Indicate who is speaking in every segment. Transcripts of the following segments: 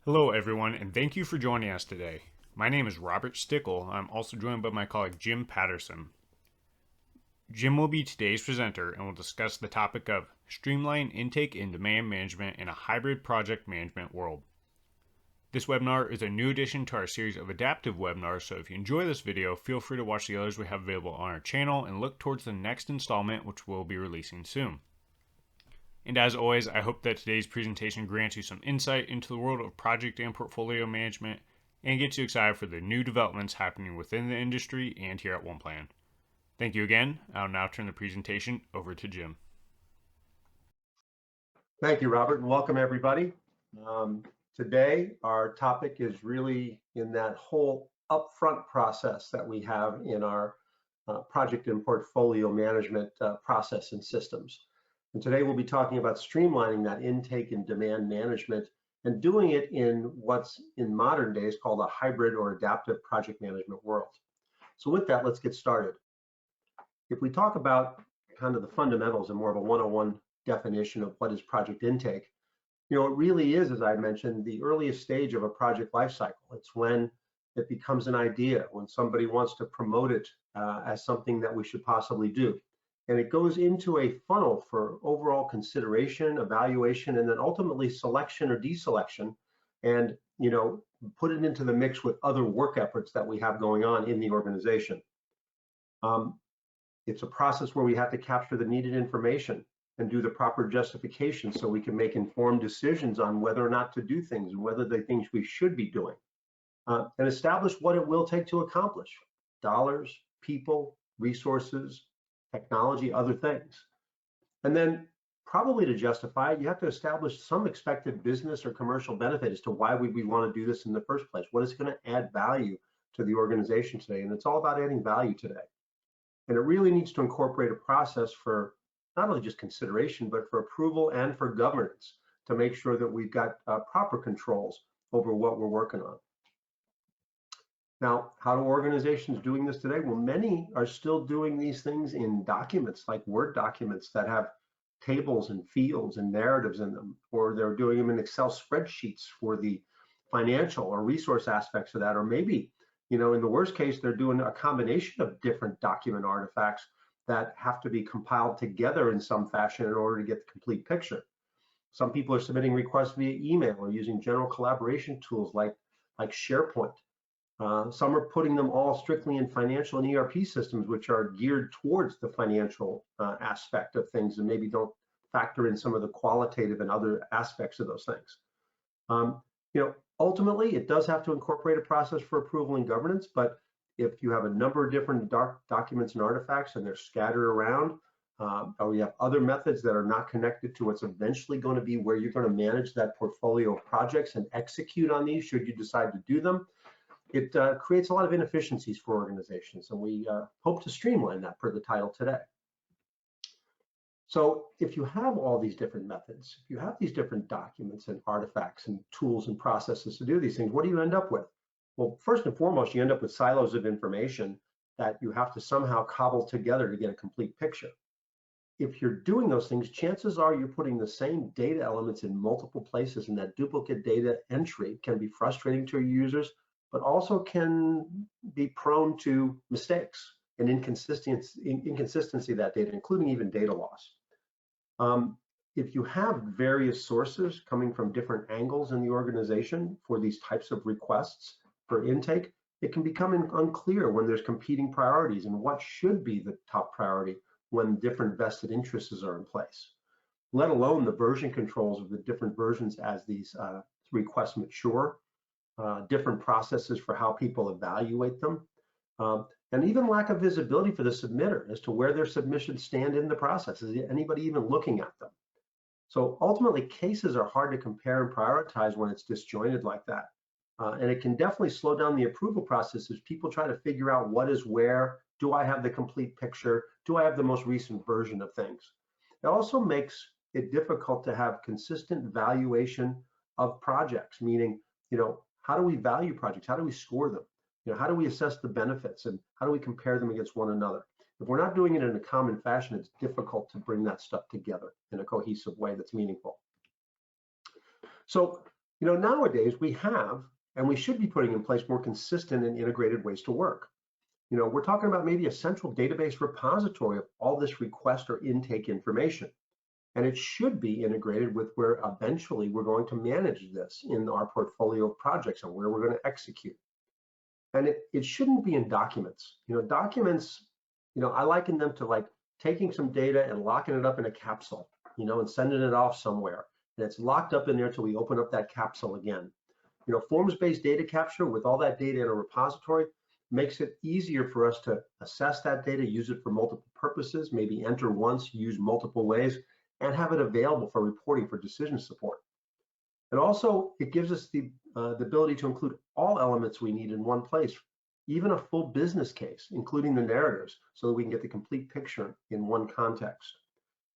Speaker 1: Hello, everyone, and thank you for joining us today. My name is Robert Stickle. I'm also joined by my colleague Jim Patterson. Jim will be today's presenter and will discuss the topic of streamline intake and demand management in a hybrid project management world. This webinar is a new addition to our series of adaptive webinars, so if you enjoy this video, feel free to watch the others we have available on our channel and look towards the next installment, which we'll be releasing soon. And as always, I hope that today's presentation grants you some insight into the world of project and portfolio management and gets you excited for the new developments happening within the industry and here at OnePlan. Thank you again. I'll now turn the presentation over to Jim.
Speaker 2: Thank you, Robert, and welcome everybody. Today, our topic is really in that whole upfront process that we have in our project and portfolio management process and systems. And today we'll be talking about streamlining that intake and demand management and doing it in what's in modern days called a hybrid or adaptive project management world. So with that, let's get started. If we talk about kind of the fundamentals and more of a one-on-one definition of what is project intake, it really is, as I mentioned, the earliest stage of a project lifecycle. It's when it becomes an idea, when somebody wants to promote it as something that we should possibly do. And it goes into a funnel for overall consideration, evaluation, and then ultimately selection or deselection, and put it into the mix with other work efforts that we have going on in the organization. It's a process where we have to capture the needed information and do the proper justification so we can make informed decisions on whether or not to do things and whether the things we should be doing, and establish what it will take to accomplish: dollars, people, resources, technology, other things. And then probably to justify it, you have to establish some expected business or commercial benefit as to why we want to do this in the first place. What is going to add value to the organization today? And it's all about adding value today. And it really needs to incorporate a process for not only just consideration, but for approval and for governance to make sure that we've got proper controls over what we're working on. Now, how are organizations doing this today? Well, many are still doing these things in documents like Word documents that have tables and fields and narratives in them, or they're doing them in Excel spreadsheets for the financial or resource aspects of that, or maybe, in the worst case, they're doing a combination of different document artifacts that have to be compiled together in some fashion in order to get the complete picture. Some people are submitting requests via email or using general collaboration tools like SharePoint. Some are putting them all strictly in financial and ERP systems, which are geared towards the financial aspect of things and maybe don't factor in some of the qualitative and other aspects of those things. Ultimately, it does have to incorporate a process for approval and governance, but if you have a number of different documents and artifacts and they're scattered around, or you have other methods that are not connected to what's eventually going to be where you're going to manage that portfolio of projects and execute on these should you decide to do them, it creates a lot of inefficiencies for organizations, and we hope to streamline that per the title today. So if you have all these different methods, if you have these different documents and artifacts and tools and processes to do these things, what do you end up with? Well, first and foremost, you end up with silos of information that you have to somehow cobble together to get a complete picture. If you're doing those things, chances are you're putting the same data elements in multiple places, and that duplicate data entry can be frustrating to your users, but also can be prone to mistakes and inconsistency of that data, including even data loss. If you have various sources coming from different angles in the organization for these types of requests for intake, it can become unclear when there's competing priorities and what should be the top priority when different vested interests are in place, let alone the version controls of the different versions as these requests mature, different processes for how people evaluate them, and even lack of visibility for the submitter as to where their submissions stand in the process. Is anybody even looking at them? So ultimately, cases are hard to compare and prioritize when it's disjointed like that. And it can definitely slow down the approval process as people try to figure out what is where. Do I have the complete picture? Do I have the most recent version of things? It also makes it difficult to have consistent valuation of projects, meaning, how do we value projects? How do we score them? How do we assess the benefits and how do we compare them against one another? If we're not doing it in a common fashion, it's difficult to bring that stuff together in a cohesive way that's meaningful. So, Nowadays we have, and we should be putting in place more consistent and integrated ways to work. We're talking about maybe a central database repository of all this request or intake information. And it should be integrated with where eventually we're going to manage this in our portfolio of projects and where we're going to execute. And it shouldn't be in documents. Documents, I liken them to like taking some data and locking it up in a capsule, and sending it off somewhere. And it's locked up in there until we open up that capsule again. Forms-based data capture with all that data in a repository makes it easier for us to assess that data, use it for multiple purposes, maybe enter once, use multiple ways, and have it available for reporting for decision support. And also, it gives us the ability to include all elements we need in one place, even a full business case, including the narratives, so that we can get the complete picture in one context.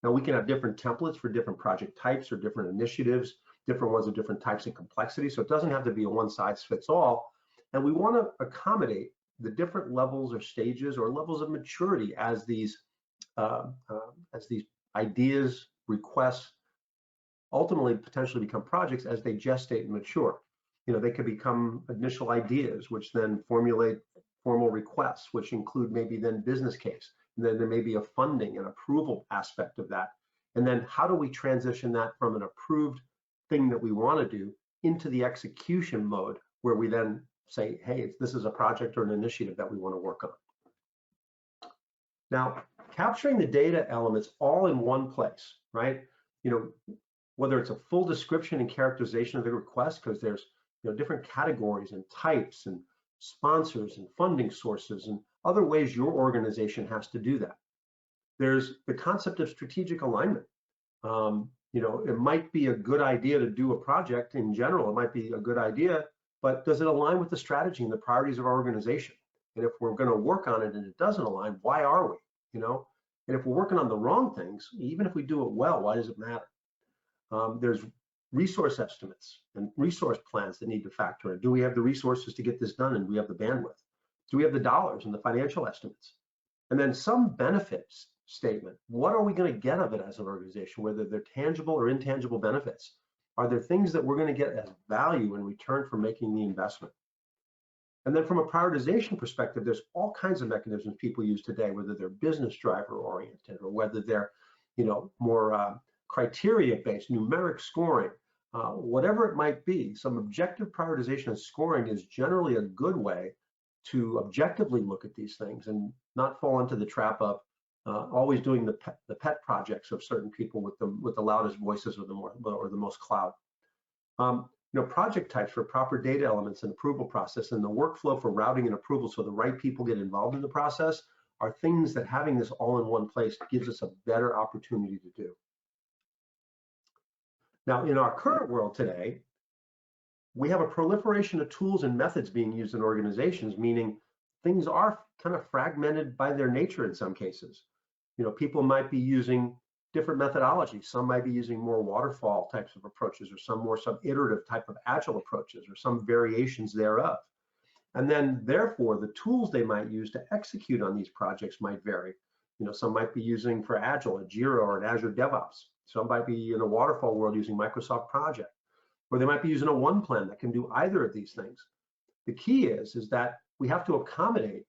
Speaker 2: Now, we can have different templates for different project types or different initiatives, different ones of different types and complexity, so it doesn't have to be a one-size-fits-all. And we want to accommodate the different levels or stages or levels of maturity as these ideas, requests, ultimately potentially become projects as they gestate and mature. They could become initial ideas, which then formulate formal requests, which include maybe then business case. And then there may be a funding and approval aspect of that. And then how do we transition that from an approved thing that we want to do into the execution mode, where we then say, hey, this is a project or an initiative that we want to work on. Now, capturing the data elements all in one place, right? Whether it's a full description and characterization of the request, because there's different categories and types and sponsors and funding sources and other ways your organization has to do that. There's the concept of strategic alignment. It might be a good idea to do a project in general. It might be a good idea, but does it align with the strategy and the priorities of our organization? And if we're going to work on it and it doesn't align, why are we? And if we're working on the wrong things, even if we do it well, why does it matter? There's resource estimates and resource plans that need to factor in. Do we have the resources to get this done, and do we have the bandwidth? Do we have the dollars and the financial estimates? And then some benefits statement. What are we going to get of it as an organization, whether they're tangible or intangible benefits? Are there things that we're going to get as value in return for making the investment? And then from a prioritization perspective, there's all kinds of mechanisms people use today, whether they're business driver oriented or whether they're, more criteria-based, numeric scoring, whatever it might be. Some objective prioritization and scoring is generally a good way to objectively look at these things and not fall into the trap of always doing the pet projects of certain people with the loudest voices or the most clout. Project types for proper data elements and approval process, and the workflow for routing and approval so the right people get involved in the process are things that having this all in one place gives us a better opportunity to do. Now, in our current world today, we have a proliferation of tools and methods being used in organizations, meaning things are kind of fragmented by their nature in some cases. People might be using different methodologies. Some might be using more waterfall types of approaches, or some more sub-iterative type of agile approaches, or some variations thereof. And then therefore, the tools they might use to execute on these projects might vary. Some might be using for agile a Jira or an Azure DevOps. Some might be in a waterfall world using Microsoft Project, or they might be using a one plan that can do either of these things. The key is that we have to accommodate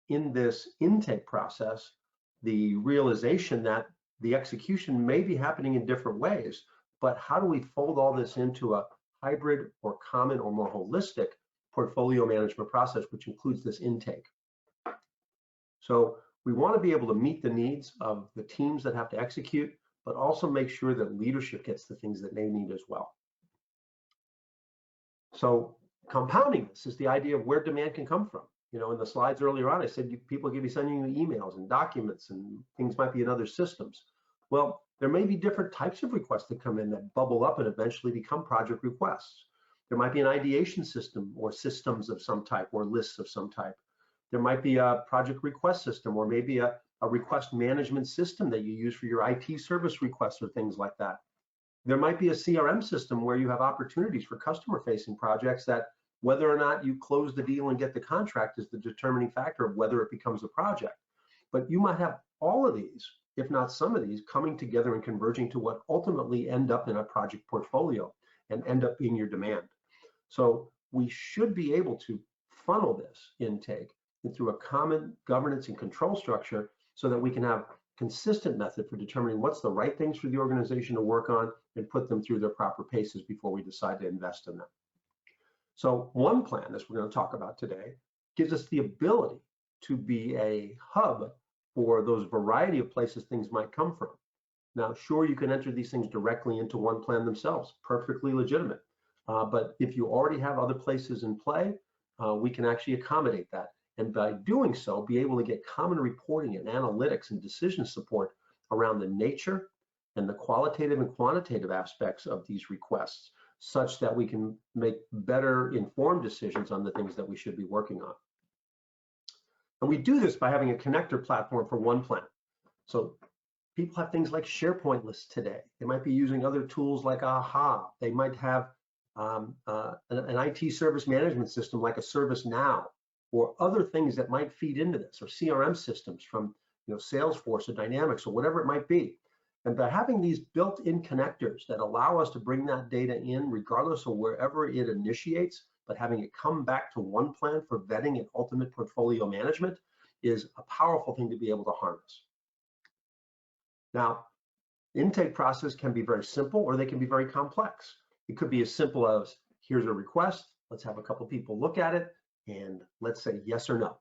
Speaker 2: in this intake process the realization that the execution may be happening in different ways, but how do we fold all this into a hybrid or common or more holistic portfolio management process, which includes this intake? So we want to be able to meet the needs of the teams that have to execute, but also make sure that leadership gets the things that they need as well. So compounding this is the idea of where demand can come from. In the slides earlier on, I said people could be sending you emails and documents, and things might be in other systems. Well, there may be different types of requests that come in that bubble up and eventually become project requests. There might be an ideation system or systems of some type or lists of some type. There might be a project request system, or maybe a request management system that you use for your IT service requests or things like that. There might be a CRM system where you have opportunities for customer-facing projects that whether or not you close the deal and get the contract is the determining factor of whether it becomes a project. But you might have all of these, if not some of these, coming together and converging to what ultimately end up in a project portfolio. and end up being your demand. So we should be able to funnel this intake through a common governance and control structure so that we can have consistent method for determining what's the right things for the organization to work on and put them through their proper paces before we decide to invest in them. So one plan, as we're going to talk about today, gives us the ability to be a hub for those variety of places things might come from. Now, sure, you can enter these things directly into one plan themselves, perfectly legitimate. But if you already have other places in play, we can actually accommodate that. And by doing so, be able to get common reporting and analytics and decision support around the nature and the qualitative and quantitative aspects of these requests, such that we can make better informed decisions on the things that we should be working on. And we do this by having a connector platform for one plan. So people have things like SharePoint lists today. They might be using other tools like AHA. They might have an IT service management system like a ServiceNow, or other things that might feed into this, or CRM systems from Salesforce or Dynamics or whatever it might be. And by having these built-in connectors that allow us to bring that data in regardless of wherever it initiates, but having it come back to one plan for vetting and ultimate portfolio management is a powerful thing to be able to harness. Now, the intake process can be very simple or they can be very complex. It could be as simple as, here's a request, let's have a couple people look at it, and let's say yes or no.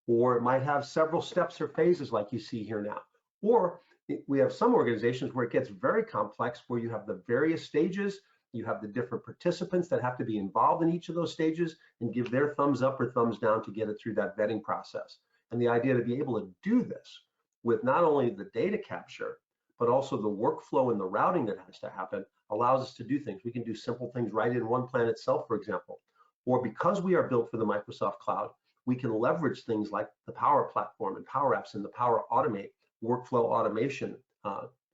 Speaker 2: Or it might have several steps or phases like you see here now. Or we have some organizations where it gets very complex, where you have the various stages, you have the different participants that have to be involved in each of those stages and give their thumbs up or thumbs down to get it through that vetting process. And the idea to be able to do this with not only the data capture, but also the workflow and the routing that has to happen allows us to do things. We can do simple things right in one plan itself, for example. Or because we are built for the Microsoft Cloud, we can leverage things like the Power Platform and Power Apps and the Power Automate workflow automation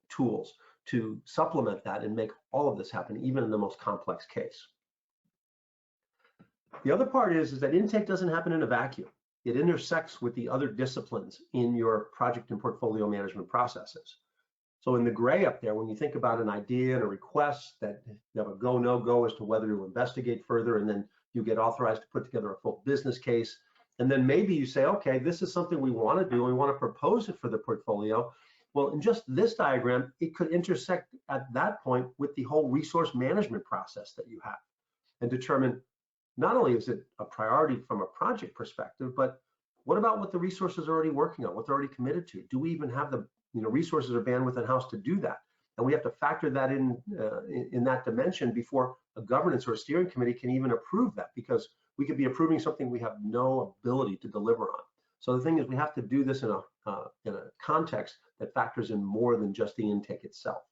Speaker 2: tools to supplement that and make all of this happen, even in the most complex case. The other part is that intake doesn't happen in a vacuum. It intersects with the other disciplines in your project and portfolio management processes. So in the gray up there, when you think about an idea and a request that you have a go, no go as to whether to investigate further, and then you get authorized to put together a full business case. And then maybe you say, okay, this is something we want to do. We want to propose it for the portfolio. Well, in just this diagram, it could intersect at that point with the whole resource management process that you have and determine not only is it a priority from a project perspective, but what about what the resources are already working on, what they're already committed to? Do we even have the resources or bandwidth in-house to do that? And we have to factor that in that dimension before a governance or a steering committee can even approve that, because we could be approving something we have no ability to deliver on. So the thing is, we have to do this in a context that factors in more than just the intake itself.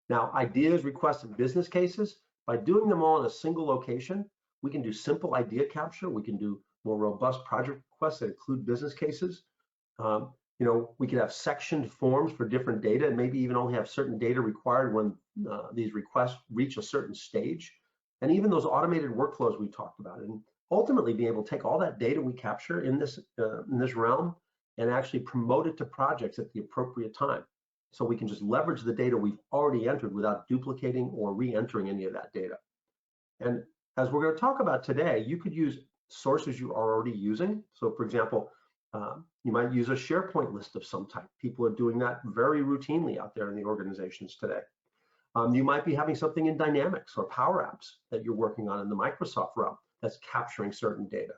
Speaker 2: Now, ideas, requests, and business cases, by doing them all in a single location, we can do simple idea capture. We can do more robust project requests that include business cases. We could have sectioned forms for different data, and maybe even only have certain data required when these requests reach a certain stage. And even those automated workflows we talked about, and ultimately be able to take all that data we capture in this realm and actually promote it to projects at the appropriate time. So we can just leverage the data we've already entered without duplicating or re-entering any of that data. And as we're going to talk about today, you could use sources you are already using. So for example, you might use a SharePoint list of some type. People are doing that very routinely out there in the organizations today. You might be having something in Dynamics or Power Apps that you're working on in the Microsoft realm that's capturing certain data.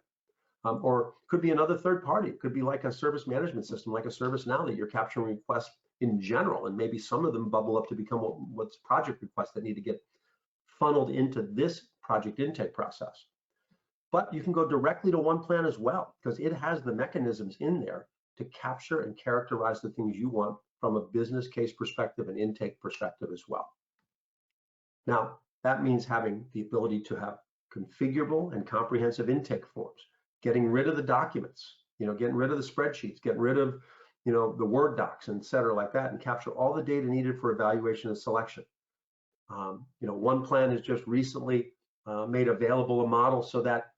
Speaker 2: Or could be another third party. It could be like a service management system, like a ServiceNow, that you're capturing requests in general, and maybe some of them bubble up to become what's project requests that need to get funneled into this project intake process. But you can go directly to one plan as well, because it has the mechanisms in there to capture and characterize the things you want from a business case perspective and intake perspective as well. Now, that means having the ability to have configurable and comprehensive intake forms, getting rid of the documents, getting rid of the spreadsheets, getting rid of the Word docs, and et cetera like that, and capture all the data needed for evaluation and selection. One plan has just recently made available a model so that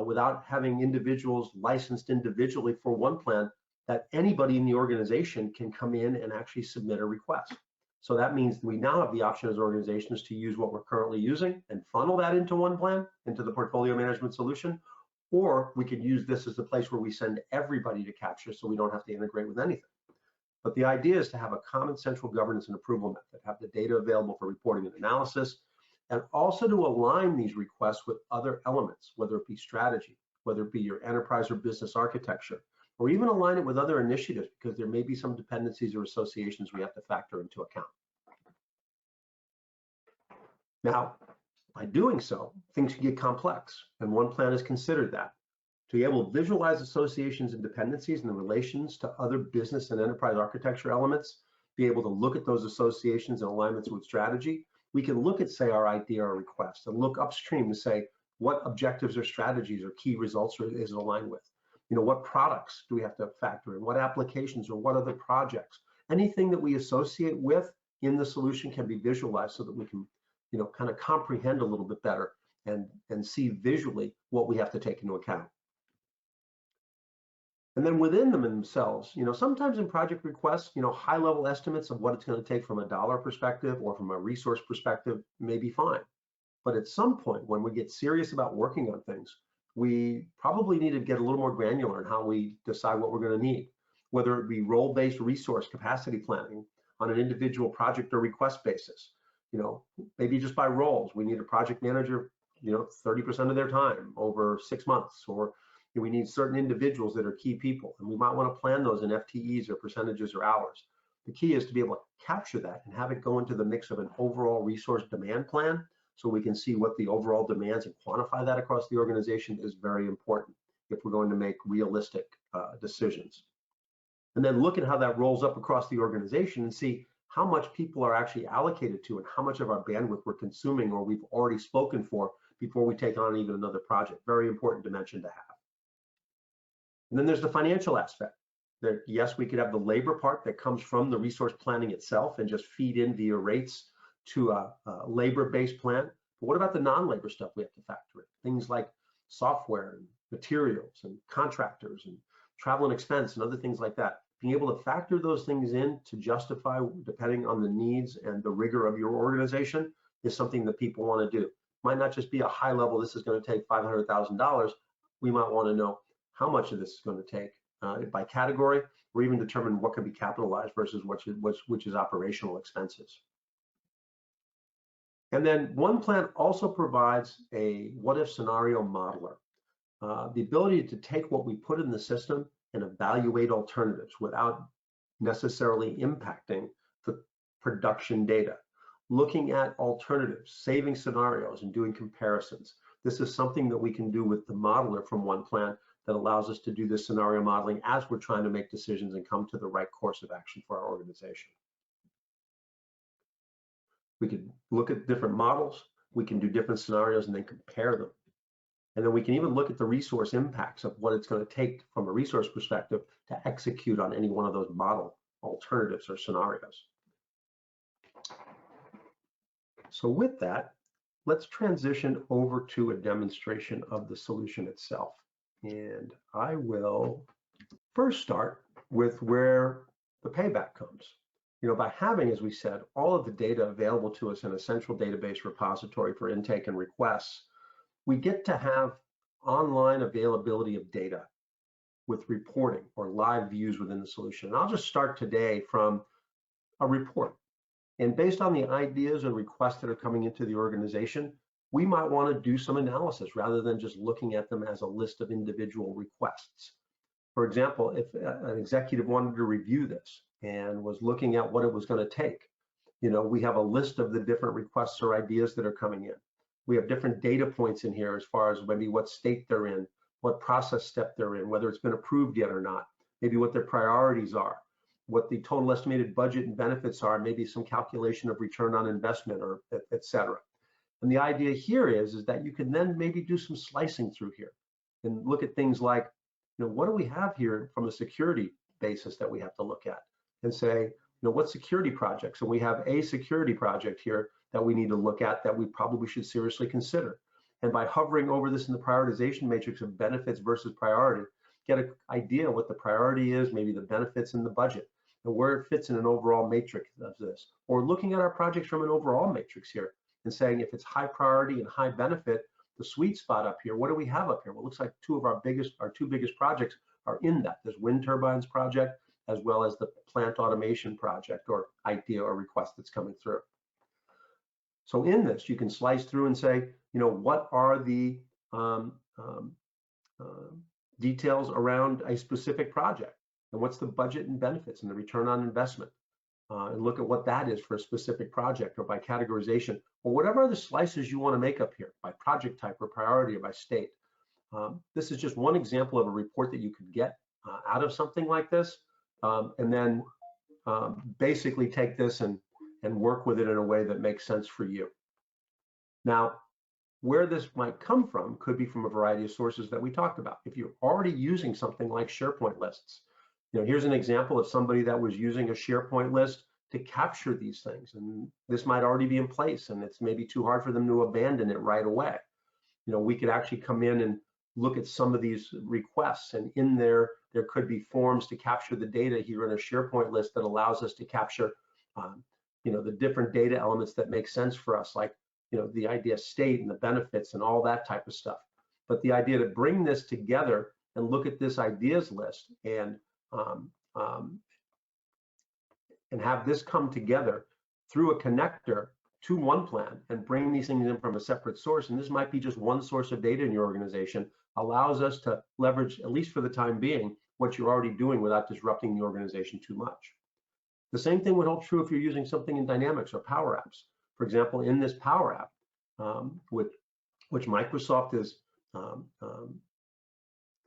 Speaker 2: without having individuals licensed individually for one plan, that anybody in the organization can come in and actually submit a request. So that means we now have the option as organizations to use what we're currently using and funnel that into one plan, into the portfolio management solution, or we could use this as the place where we send everybody to capture so we don't have to integrate with anything. But the idea is to have a common central governance and approval method, have the data available for reporting and analysis, and also to align these requests with other elements, whether it be strategy, whether it be your enterprise or business architecture, or even align it with other initiatives because there may be some dependencies or associations we have to factor into account. Now, by doing so, things can get complex, and one plan is considered that. To be able to visualize associations and dependencies and the relations to other business and enterprise architecture elements, be able to look at those associations and alignments with strategy, we can look at, say, our idea or request and look upstream to say what objectives or strategies or key results is it aligned with. You know, what products do we have to factor in? What applications or what other projects? Anything that we associate with in the solution can be visualized so that we can, you know, kind of comprehend a little bit better and see visually what we have to take into account. And then within them themselves, you know, sometimes in project requests, you know, high level estimates of what it's going to take from a dollar perspective or from a resource perspective may be fine. But at some point when we get serious about working on things, we probably need to get a little more granular in how we decide what we're going to need, whether it be role-based resource capacity planning on an individual project or request basis. You know, maybe just by roles, we need a project manager, you know, 30% of their time over 6 months, or we need certain individuals that are key people, and we might want to plan those in FTEs or percentages or hours. The key is to be able to capture that and have it go into the mix of an overall resource demand plan so we can see what the overall demands and quantify that across the organization is very important if we're going to make realistic decisions. And then look at how that rolls up across the organization and see how much people are actually allocated to and how much of our bandwidth we're consuming or we've already spoken for before we take on even another project. Very important dimension to have. And then there's the financial aspect. That yes, we could have the labor part that comes from the resource planning itself and just feed in via rates to a labor-based plan. But what about the non-labor stuff we have to factor in? Things like software and materials and contractors and travel and expense and other things like that. Being able to factor those things in to justify, depending on the needs and the rigor of your organization, is something that people want to do. Might not just be a high level, this is going to take $500,000. We might want to know how much of this is going to take by category, or even determine what can be capitalized versus which is operational expenses. And then one plan also provides a what-if scenario modeler, the ability to take what we put in the system and evaluate alternatives without necessarily impacting the production data, looking at alternatives, saving scenarios, and doing comparisons. This is something that we can do with the modeler from one plan that allows us to do this scenario modeling as we're trying to make decisions and come to the right course of action for our organization. We can look at different models, we can do different scenarios and then compare them. And then we can even look at the resource impacts of what it's going to take from a resource perspective to execute on any one of those model alternatives or scenarios. So with that, let's transition over to a demonstration of the solution itself. And I will first start with where the payback comes. You know, by having, as we said, all of the data available to us in a central database repository for intake and requests, we get to have online availability of data with reporting or live views within the solution. And I'll just start today from a report. And based on the ideas and requests that are coming into the organization, we might want to do some analysis rather than just looking at them as a list of individual requests. For example, if an executive wanted to review this and was looking at what it was going to take, you know, we have a list of the different requests or ideas that are coming in. We have different data points in here as far as maybe what state they're in, what process step they're in, whether it's been approved yet or not, maybe what their priorities are, what the total estimated budget and benefits are, maybe some calculation of return on investment, or et cetera. And the idea here is that you can then maybe do some slicing through here and look at things like, you know, what do we have here from a security basis that we have to look at and say, you know, what security projects? And we have a security project here that we need to look at that we probably should seriously consider. And by hovering over this in the prioritization matrix of benefits versus priority, get an idea of what the priority is, maybe the benefits and the budget. and where it fits in an overall matrix of this. Or looking at our projects from an overall matrix here and saying if it's high priority and high benefit, the sweet spot up here, what do we have up here? Well, it looks like our two biggest projects are in that. This wind turbines project, as well as the plant automation project or idea or request that's coming through. So in this, you can slice through and say, what are the details around a specific project, and what's the budget and benefits and the return on investment, and look at what that is for a specific project or by categorization or whatever other slices you want to make up here by project type or priority or by state. This is just one example of a report that you could get out of something like this, and then basically take this and work with it in a way that makes sense for you. Now, where this might come from could be from a variety of sources that we talked about. If you're already using something like SharePoint lists, here's an example of somebody that was using a SharePoint list to capture these things, and this might already be in place, and it's maybe too hard for them to abandon it right away. We could actually come in and look at some of these requests, and in there could be forms to capture the data here in a SharePoint list that allows us to capture, the different data elements that make sense for us, like the idea state and the benefits and all that type of stuff. But the idea to bring this together and look at this ideas list and have this come together through a connector to one plan and bring these things in from a separate source, and this might be just one source of data in your organization, allows us to leverage, at least for the time being, what you're already doing without disrupting the organization too much. The same thing would hold true if you're using something in Dynamics or Power Apps. For example, in this Power App, which Microsoft is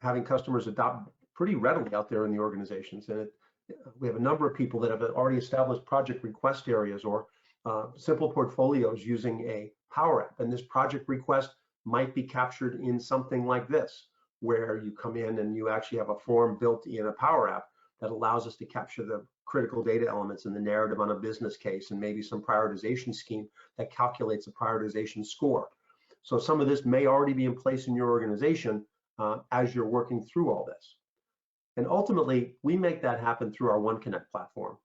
Speaker 2: having customers adopt pretty readily out there in the organizations, and we have a number of people that have already established project request areas or simple portfolios using a Power App, and this project request might be captured in something like this, where you come in and you actually have a form built in a Power App that allows us to capture the critical data elements in the narrative on a business case and maybe some prioritization scheme that calculates a prioritization score. So some of this may already be in place in your organization as you're working through all this. And ultimately, we make that happen through our OneConnect platform.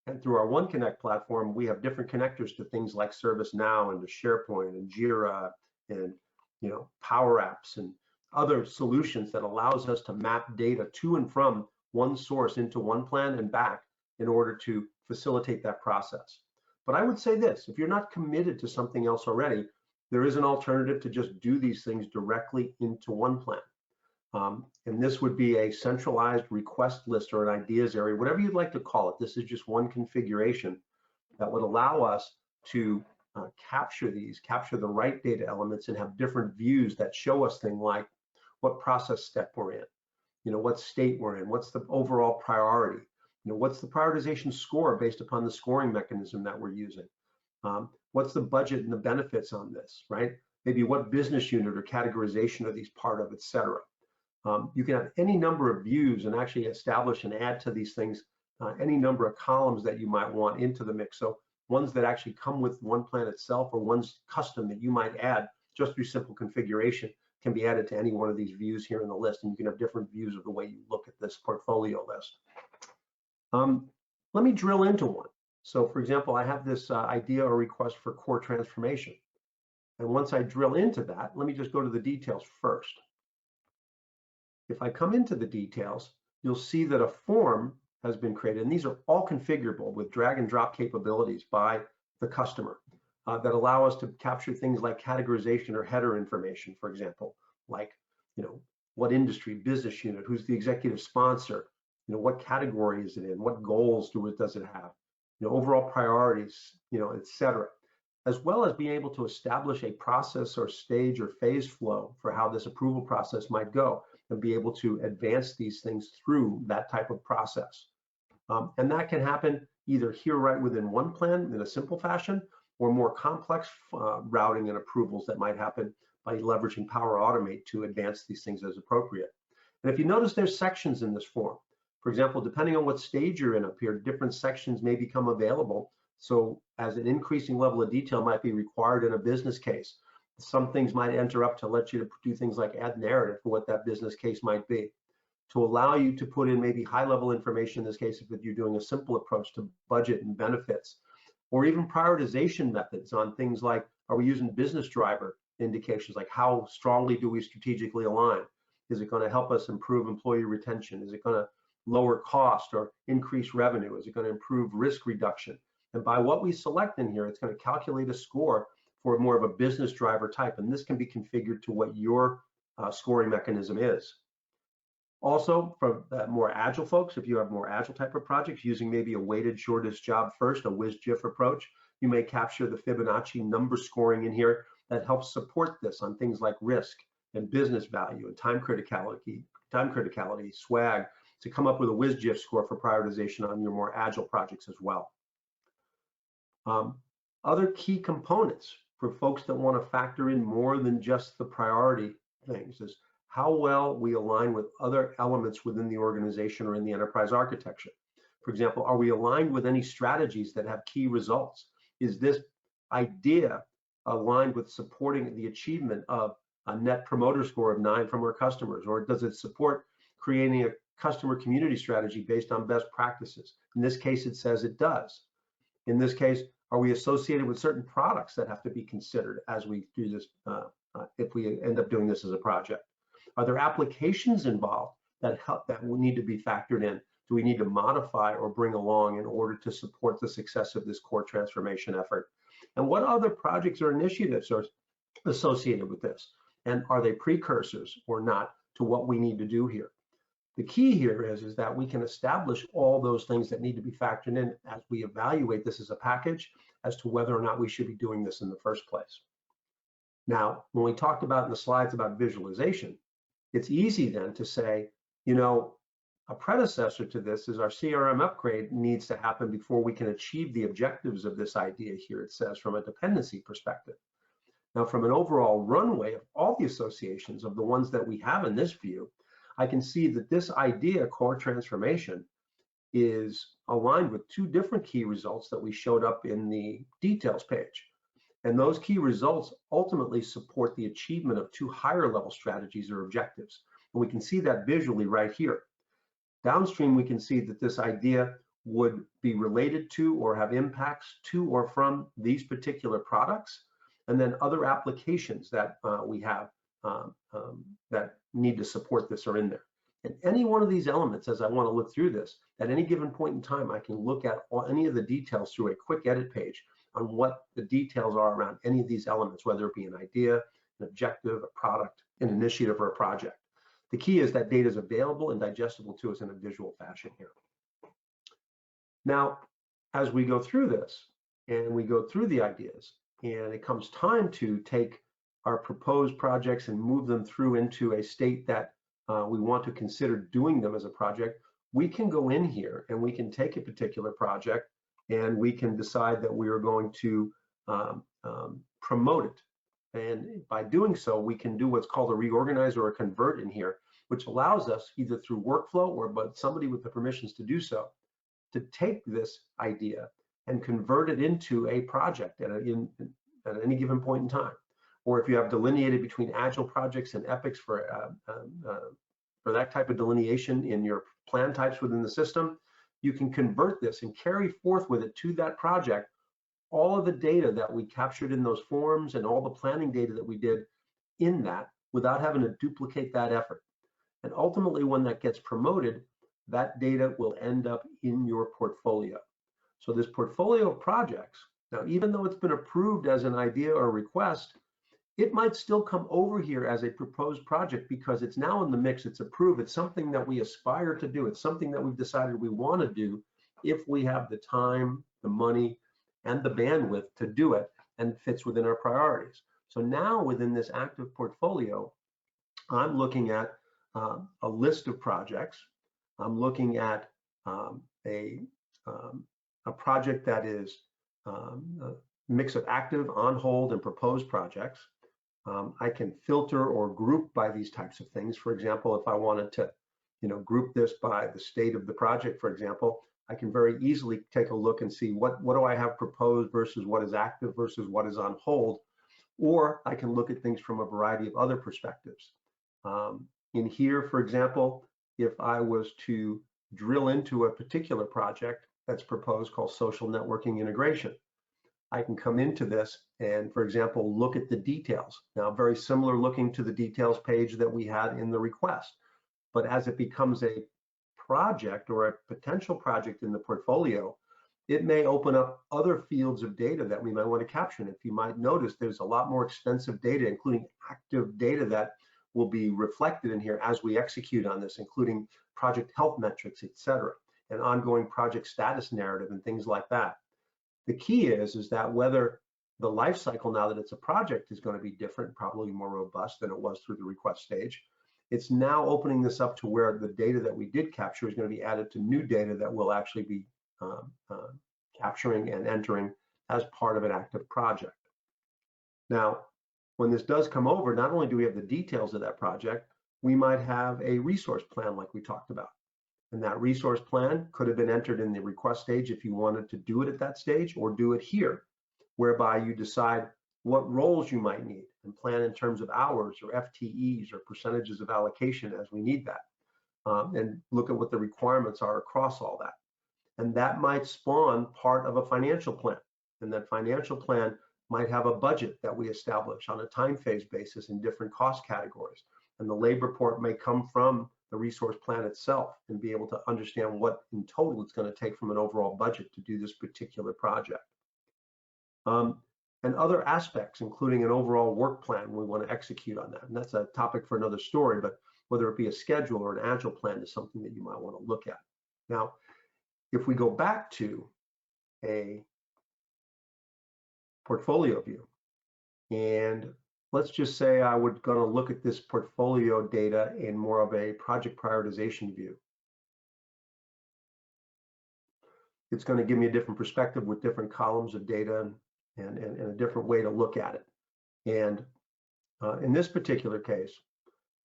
Speaker 2: And through our OneConnect platform, we have different connectors to things like ServiceNow and to SharePoint and Jira and Power Apps and other solutions that allows us to map data to and from one source into one plan and back in order to facilitate that process. But I would say this, if you're not committed to something else already, there is an alternative to just do these things directly into one plan. And this would be a centralized request list or an ideas area, whatever you'd like to call it. This is just one configuration that would allow us to capture the right data elements and have different views that show us things like what process step we're in, what state we're in, what's the overall priority, what's the prioritization score based upon the scoring mechanism that we're using, what's the budget and the benefits on this, right? Maybe what business unit or categorization are these part of, et cetera. You can have any number of views and actually establish and add to these things any number of columns that you might want into the mix. So ones that actually come with one plan itself or ones custom that you might add just through simple configuration can be added to any one of these views here in the list, and you can have different views of the way you look at this portfolio list. Let me drill into one. So for example, I have this idea or request for core transformation. And once I drill into that, let me just go to the details first. If I come into the details, you'll see that a form has been created, and these are all configurable with drag and drop capabilities by the customer that allow us to capture things like categorization or header information, for example, like, what industry, business unit, who's the executive sponsor, what category is it in, what goals does it have, overall priorities, et cetera, as well as being able to establish a process or stage or phase flow for how this approval process might go and be able to advance these things through that type of process. And that can happen either here right within one plan in a simple fashion, or more complex routing and approvals that might happen by leveraging Power Automate to advance these things as appropriate. And if you notice, there's sections in this form. For example, depending on what stage you're in up here, different sections may become available. So as an increasing level of detail might be required in a business case, some things might enter up to let you to do things like add narrative for what that business case might be. to allow you to put in maybe high-level information, in this case, if you're doing a simple approach to budget and benefits, or even prioritization methods on things like, are we using business driver indications, like how strongly do we strategically align? Is it going to help us improve employee retention? Is it going to lower cost or increase revenue? Is it going to improve risk reduction? And by what we select in here, it's going to calculate a score for more of a business driver type. And this can be configured to what your scoring mechanism is. Also, for more agile folks, if you have more agile type of projects using maybe a weighted shortest job first, a WSJF approach, you may capture the Fibonacci number scoring in here that helps support this on things like risk and business value and time criticality, swag, to come up with a WSJF score for prioritization on your more agile projects as well. Other key components for folks that want to factor in more than just the priority things is how well we align with other elements within the organization or in the enterprise architecture. For example, are we aligned with any strategies that have key results? Is this idea aligned with supporting the achievement of a net promoter score of 9 from our customers? Or does it support creating a customer community strategy based on best practices? In this case, it says it does. In this case, are we associated with certain products that have to be considered as we do this, if we end up doing this as a project? Are there applications involved that will need to be factored in? Do we need to modify or bring along in order to support the success of this core transformation effort? And what other projects or initiatives are associated with this? And are they precursors or not to what we need to do here? The key here is that we can establish all those things that need to be factored in as we evaluate this as a package as to whether or not we should be doing this in the first place. Now, when we talked about in the slides about visualization, it's easy then to say, you know, a predecessor to this is our CRM upgrade needs to happen before we can achieve the objectives of this idea here, it says, from a dependency perspective. Now, from an overall runway of all the associations of the ones that we have in this view, I can see that this idea, core transformation, is aligned with 2 different key results that we showed up in the details page. And those key results ultimately support the achievement of 2 higher level strategies or objectives. And we can see that visually right here. Downstream, we can see that this idea would be related to or have impacts to or from these particular products, and then other applications that we have that need to support this are in there. And any one of these elements, as I want to look through this, at any given point in time, I can look at any of the details through a quick edit page on what the details are around any of these elements, whether it be an idea, an objective, a product, an initiative, or a project. The key is that data is available and digestible to us in a visual fashion here. Now, as we go through this and we go through the ideas, and it comes time to take our proposed projects and move them through into a state that we want to consider doing them as a project, we can go in here and we can take a particular project and we can decide that we are going to promote it. And by doing so, we can do what's called a reorganize or a convert in here, which allows us either through workflow or but somebody with the permissions to do so, to take this idea and convert it into a project at any given point in time. Or if you have delineated between agile projects and epics for that type of delineation in your plan types within the system, you can convert this and carry forth with it to that project all of the data that we captured in those forms and all the planning data that we did in that without having to duplicate that effort. And ultimately, when that gets promoted, that data will end up in your portfolio. So this portfolio of projects, now, even though it's been approved as an idea or request, it might still come over here as a proposed project because it's now in the mix, it's approved, it's something that we aspire to do, it's something that we've decided we want to do if we have the time, the money, and the bandwidth to do it, and fits within our priorities. So now within this active portfolio, I'm looking at a list of projects. I'm looking at a project that is a mix of active, on hold, and proposed projects. I can filter or group by these types of things. For example, if I wanted to, group this by the state of the project, for example, I can very easily take a look and see what do I have proposed versus what is active versus what is on hold. Or I can look at things from a variety of other perspectives. In here, for example, if I was to drill into a particular project that's proposed called social networking integration. I can come into this and, for example, look at the details. Now, very similar looking to the details page that we had in the request. But as it becomes a project or a potential project in the portfolio, it may open up other fields of data that we might want to capture. And if you might notice, there's a lot more extensive data, including active data that will be reflected in here as we execute on this, including project health metrics, et cetera, and ongoing project status narrative and things like that. The key is that whether the life cycle, now that it's a project, is going to be different, probably more robust than it was through the request stage. It's now opening this up to where the data that we did capture is going to be added to new data that will actually be capturing and entering as part of an active project. Now, when this does come over, not only do we have the details of that project, we might have a resource plan like we talked about. And that resource plan could have been entered in the request stage if you wanted to do it at that stage, or do it here, whereby you decide what roles you might need and plan in terms of hours or FTEs or percentages of allocation as we need that, and look at what the requirements are across all that. And that might spawn part of a financial plan. And that financial plan might have a budget that we establish on a time phase basis in different cost categories. And the labor report may come from the resource plan itself and be able to understand what in total it's going to take from an overall budget to do this particular project. And other aspects, including an overall work plan, we want to execute on that. And that's a topic for another story, but whether it be a schedule or an agile plan is something that you might want to look at. Now, if we go back to a portfolio view, and let's just say I would going to look at this portfolio data in more of a project prioritization view. It's going to give me a different perspective with different columns of data and a different way to look at it. And in this particular case,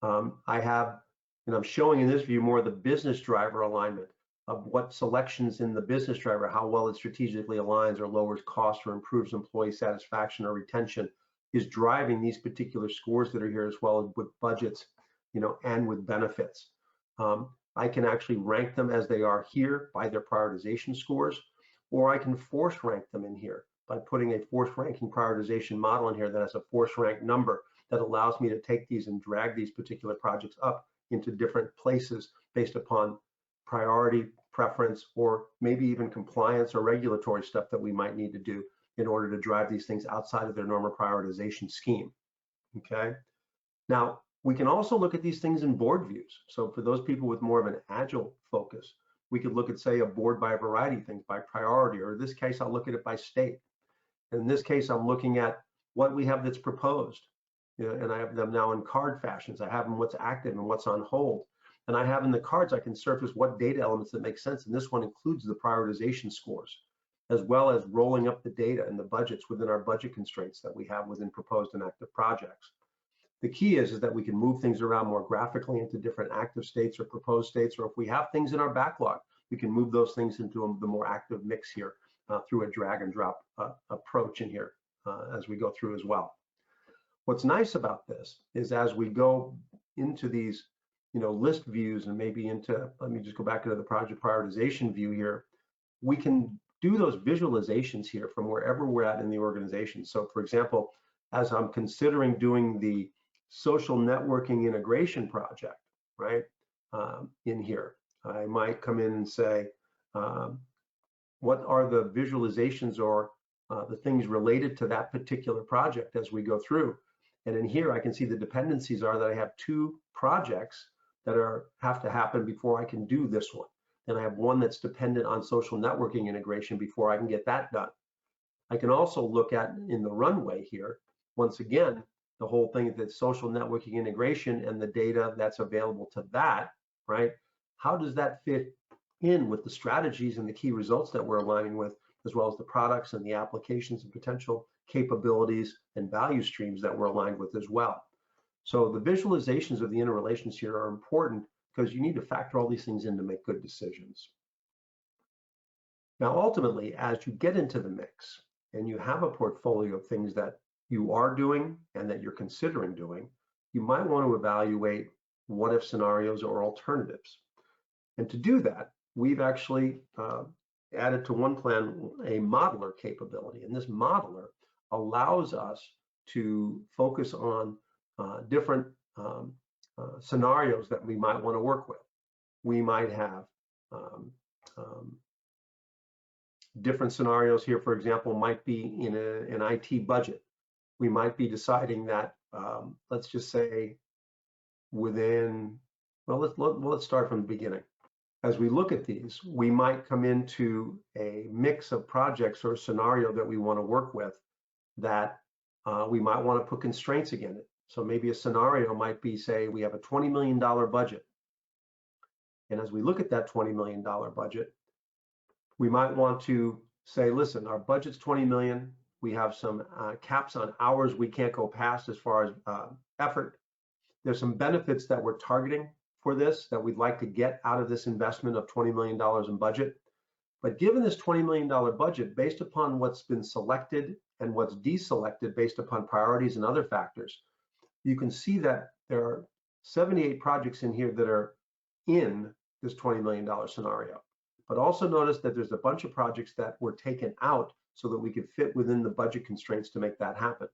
Speaker 2: I have, and I'm showing in this view more of the business driver alignment of what selections in the business driver, how well it strategically aligns or lowers cost or improves employee satisfaction or retention is driving these particular scores that are here, as well as with budgets, and with benefits. I can actually rank them as they are here by their prioritization scores, or I can force rank them in here by putting a force ranking prioritization model in here that has a force rank number that allows me to take these and drag these particular projects up into different places based upon priority, preference, or maybe even compliance or regulatory stuff that we might need to do in order to drive these things outside of their normal prioritization scheme. Okay. Now, we can also look at these things in board views. So for those people with more of an agile focus, we could look at, say, a board by a variety of things, by priority, or in this case, I'll look at it by state. In this case, I'm looking at what we have that's proposed, and I have them now in card fashions. I have them what's active and what's on hold. And I have in the cards, I can surface what data elements that make sense. And this one includes the prioritization scores, as well as rolling up the data and the budgets within our budget constraints that we have within proposed and active projects. The key is that we can move things around more graphically into different active states or proposed states, or if we have things in our backlog, we can move those things into the more active mix here through a drag and drop approach in here as we go through as well. What's nice about this is as we go into these list views and maybe into, let me just go back into the project prioritization view here, we can do those visualizations here from wherever we're at in the organization. So for example, as I'm considering doing the social networking integration project, right, in here, I might come in and say, what are the visualizations or the things related to that particular project as we go through? And in here, I can see the dependencies are that I have two projects that have to happen before I can do this one. Then I have one that's dependent on social networking integration before I can get that done. I can also look at in the runway here, once again, the whole thing that social networking integration and the data that's available to that, right? How does that fit in with the strategies and the key results that we're aligning with, as well as the products and the applications and potential capabilities and value streams that we're aligned with as well? So the visualizations of the interrelations here are important because you need to factor all these things in to make good decisions. Now, ultimately, as you get into the mix and you have a portfolio of things that you are doing and that you're considering doing, you might want to evaluate what if scenarios or alternatives. And to do that, we've actually added to one plan a modeler capability. And this modeler allows us to focus on different scenarios that we might want to work with. We might have different scenarios here, for example, might be in an IT budget. We might be deciding that, let's just say within, well, let's start from the beginning. As we look at these, we might come into a mix of projects or scenario that we want to work with that we might want to put constraints against it. So maybe a scenario might be, say, we have a $20 million budget. And as we look at that $20 million budget, we might want to say, listen, our budget's 20 million. We have some caps on hours we can't go past as far as effort. There's some benefits that we're targeting for this that we'd like to get out of this investment of $20 million in budget. But given this $20 million budget, based upon what's been selected and what's deselected based upon priorities and other factors, you can see that there are 78 projects in here that are in this $20 million scenario. But also notice that there's a bunch of projects that were taken out so that we could fit within the budget constraints to make that happen.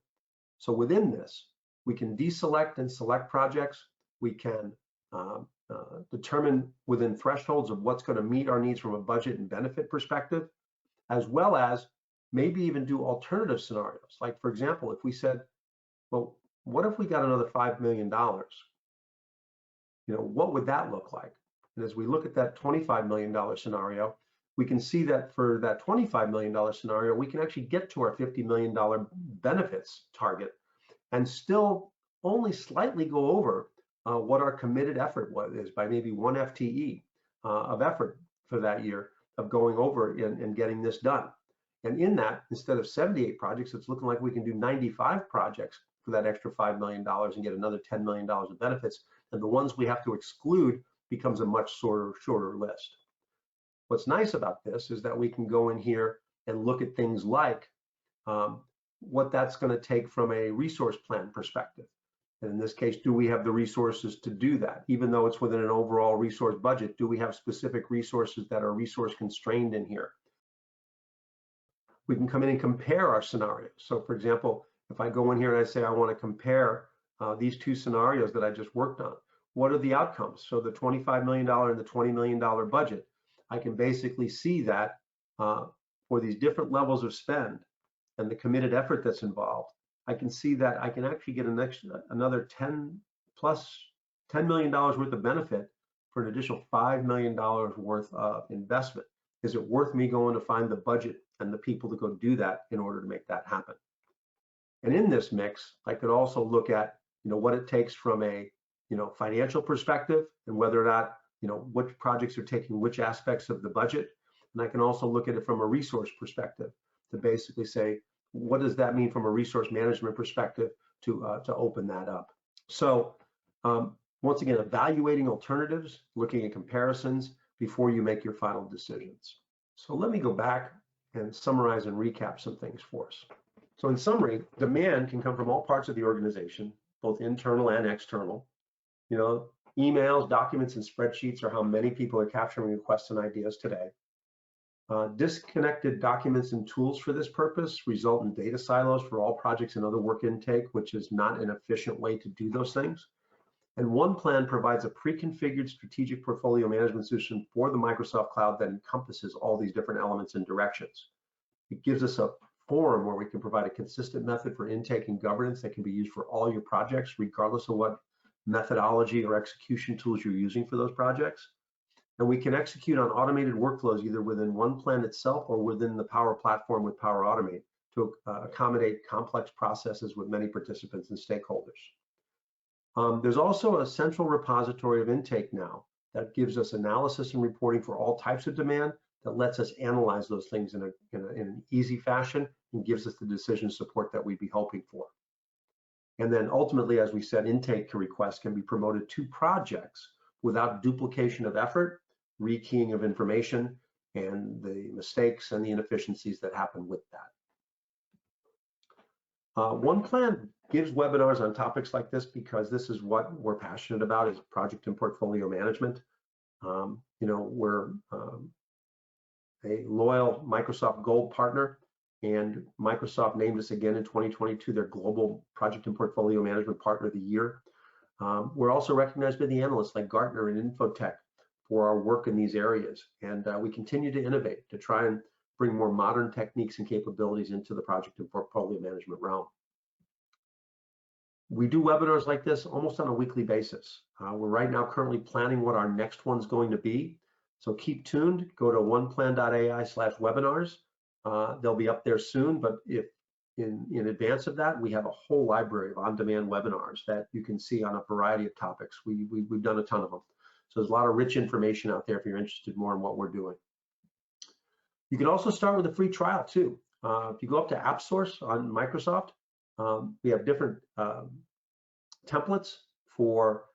Speaker 2: So within this, we can deselect and select projects. We can determine within thresholds of what's going to meet our needs from a budget and benefit perspective, as well as maybe even do alternative scenarios. Like, for example, if we said, well, what if we got another $5 million? What would that look like? And as we look at that $25 million scenario, we can see that for that $25 million scenario, we can actually get to our $50 million benefits target and still only slightly go over what our committed effort is by maybe 1 FTE of effort for that year of going over and getting this done. And in that, instead of 78 projects, it's looking like we can do 95 projects for that extra $5 million and get another $10 million of benefits. And the ones we have to exclude becomes a much shorter list. What's nice about this is that we can go in here and look at things like what that's going to take from a resource plan perspective. And in this case, do we have the resources to do that? Even though it's within an overall resource budget, do we have specific resources that are resource constrained in here? We can come in and compare our scenarios. So for example, if I go in here and I say I want to compare these two scenarios that I just worked on, what are the outcomes? So the $25 million and the $20 million budget, I can basically see that for these different levels of spend and the committed effort that's involved, I can see that I can actually get another $10 million worth of benefit for an additional $5 million worth of investment. Is it worth me going to find the budget and the people to go do that in order to make that happen? And in this mix, I could also look at what it takes from a financial perspective and whether or not which projects are taking which aspects of the budget. And I can also look at it from a resource perspective to basically say, what does that mean from a resource management perspective to open that up? So once again, evaluating alternatives, looking at comparisons before you make your final decisions. So let me go back and summarize and recap some things for us. So in summary, demand can come from all parts of the organization, both internal and external. Emails, documents, and spreadsheets are how many people are capturing requests and ideas today. Disconnected documents and tools for this purpose result in data silos for all projects and other work intake, which is not an efficient way to do those things. And one plan provides a pre-configured strategic portfolio management solution for the Microsoft Cloud that encompasses all these different elements and directions. It gives us a forum where we can provide a consistent method for intake and governance that can be used for all your projects, regardless of what methodology or execution tools you're using for those projects. And we can execute on automated workflows either within one plan itself or within the Power Platform with Power Automate to accommodate complex processes with many participants and stakeholders. There's also a central repository of intake now that gives us analysis and reporting for all types of demand that lets us analyze those things in an easy fashion and gives us the decision support that we'd be hoping for. And then ultimately, as we said, intake requests can be promoted to projects without duplication of effort, rekeying of information, and the mistakes and the inefficiencies that happen with that. One plan gives webinars on topics like this because this is what we're passionate about, is project and portfolio management. We're a loyal Microsoft Gold partner, and Microsoft named us again in 2022 their Global Project and Portfolio Management Partner of the Year. We're also recognized by the analysts like Gartner and Infotech for our work in these areas, and we continue to innovate to try and bring more modern techniques and capabilities into the project and portfolio management realm. We do webinars like this almost on a weekly basis. We're right now currently planning what our next one's going to be. So keep tuned, go to oneplan.ai/webinars. They'll be up there soon, but if in advance of that, we have a whole library of on-demand webinars that you can see on a variety of topics. We've done a ton of them. So there's a lot of rich information out there if you're interested more in what we're doing. You can also start with a free trial too. If you go up to AppSource on Microsoft, we have different templates for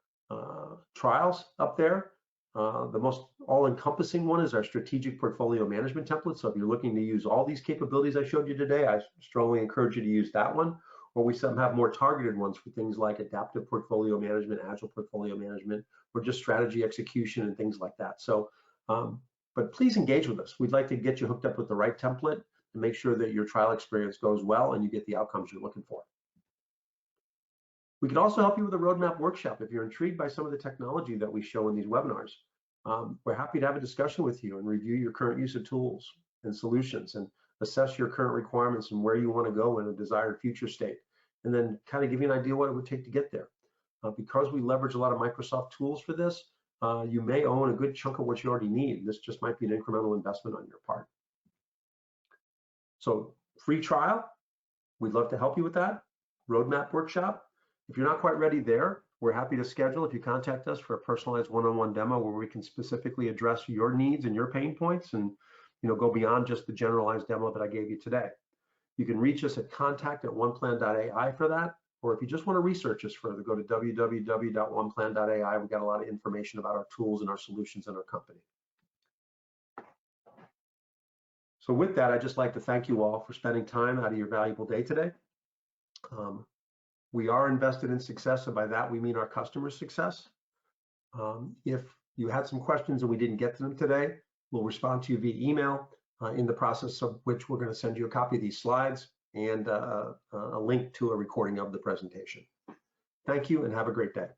Speaker 2: trials up there. The most all-encompassing one is our strategic portfolio management template. So if you're looking to use all these capabilities I showed you today, I strongly encourage you to use that one. Or we some have more targeted ones for things like adaptive portfolio management, agile portfolio management, or just strategy execution and things like that. So, but please engage with us. We'd like to get you hooked up with the right template to make sure that your trial experience goes well and you get the outcomes you're looking for. We can also help you with a roadmap workshop if you're intrigued by some of the technology that we show in these webinars. We're happy to have a discussion with you and review your current use of tools and solutions and assess your current requirements and where you want to go in a desired future state, and then kind of give you an idea what it would take to get there. Because we leverage a lot of Microsoft tools for this, you may own a good chunk of what you already need. This just might be an incremental investment on your part. So free trial, we'd love to help you with that. Roadmap workshop. If you're not quite ready there, we're happy to schedule if you contact us for a personalized one-on-one demo where we can specifically address your needs and your pain points and go beyond just the generalized demo that I gave you today. You can reach us at contact@oneplan.ai for that, or if you just want to research us further, go to www.oneplan.ai. We've got a lot of information about our tools and our solutions in our company. So with that, I'd just like to thank you all for spending time out of your valuable day today. We are invested in success, and by that we mean our customers' success. If you had some questions and we didn't get to them today, we'll respond to you via email, in the process of which we're going to send you a copy of these slides and a link to a recording of the presentation. Thank you and have a great day.